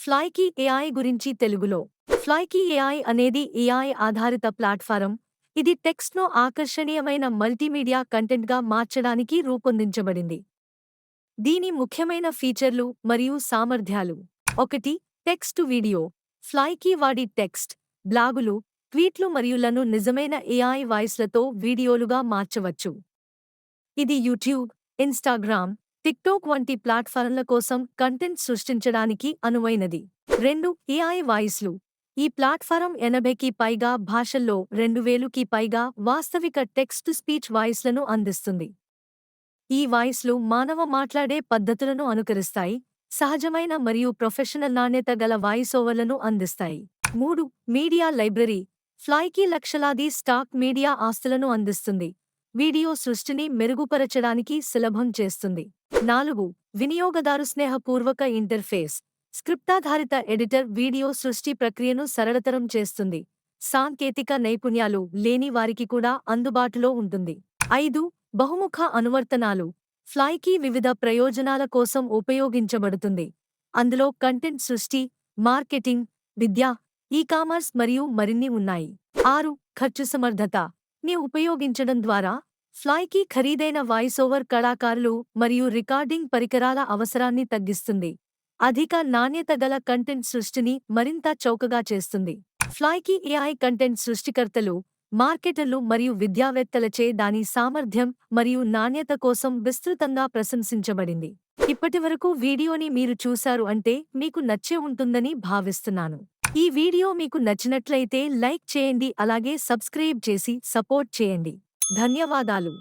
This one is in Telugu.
ఫ్లైకీ ఏఐ గురించి తెలుగులో. ఫ్లైకీ ఏఐ అనేది ఏఐ ఆధారిత ప్లాట్ఫారం. ఇది టెక్స్ట్‌ను ఆకర్షణీయమైన మల్టీమీడియా కంటెంట్‌గా మార్చడానికి రూపొందించబడింది. దీని ముఖ్యమైన ఫీచర్లు మరియు సామర్థ్యాలు: 1. Text to video. ఫ్లైకీ వాడి టెక్స్ట్, బ్లాగులు, ట్వీట్లు మరియు లను నిజమైన ఏఐ వాయిస్లతో వీడియోలుగా మార్చవచ్చు. ఇది యూట్యూబ్, ఇన్‌స్టాగ్రామ్, టిక్‌టాక్ వంటి ప్లాట్‌ఫారమ్ల కోసం కంటెంట్ సృష్టించడానికి అనువైనది. 2. ఏఐ వాయిస్లు. ఈ ప్లాట్‌ఫారం 80కి పైగా భాషల్లో 2000కి పైగా వాస్తవిక టెక్స్ట్ టు స్పీచ్ వాయిస్లను అందిస్తుంది. ఈ వాయిస్లు మానవ మాట్లాడే పద్ధతులను అనుకరిస్తాయి, సహజమైన మరియు ప్రొఫెషనల్ నాణ్యత గల వాయిస్ ఓవర్లను అందిస్తాయి. 3. Media library. ఫ్లైకీ లక్షలాది స్టాక్ మీడియా ఆస్తులను అందిస్తుంది, వీడియో సృష్టిని మెరుగుపరచడానికి సులభం చేస్తుంది. 4. వినియోగదారు స్నేహపూర్వక ఇంటర్ఫేస్. స్క్రిప్టాధారిత ఎడిటర్ వీడియో సృష్టి ప్రక్రియను సరళతరం చేస్తుంది, సాంకేతిక నైపుణ్యాలు లేని వారికి కూడా అందుబాటులో ఉంటుంది. 5. బహుముఖ అనువర్తనాలు. ఫ్లైకీ వివిధ ప్రయోజనాల కోసం ఉపయోగించబడుతుంది, అందులో కంటెంట్ సృష్టి, మార్కెటింగ్, విద్య, ఈ-కామర్స్ మరియు మరిన్ని ఉన్నాయి. 6. ఖర్చు సమర్థత. ని ఉపయోగించడం ద్వారా ఫ్లైకీ ఖరీదైన వాయిస్ ఓవర్ కళాకారులు మరియు రికార్డింగ్ పరికరాల అవసరాన్ని తగ్గిస్తుంది, అధిక నాణ్యత గల కంటెంట్ సృష్టిని మరింత చౌకగా చేస్తుంది. ఫ్లైకీ ఏఐ కంటెంట్ సృష్టికర్తలు, మార్కెటర్లు మరియు విద్యావేత్తలచే దాని సామర్థ్యం మరియు నాణ్యత కోసం విస్తృతంగా ప్రశంసించబడింది. ఇప్పటివరకు వీడియోని మీరు చూశారు అంటే మీకు నచ్చే ఉంటుందని భావిస్తున్నాను. ఈ వీడియో మీకు నచ్చినట్లయితే లైక్ చేయండి, అలాగే సబ్స్క్రైబ్ చేసి సపోర్ట్ చేయండి. ధన్యవాదాలు.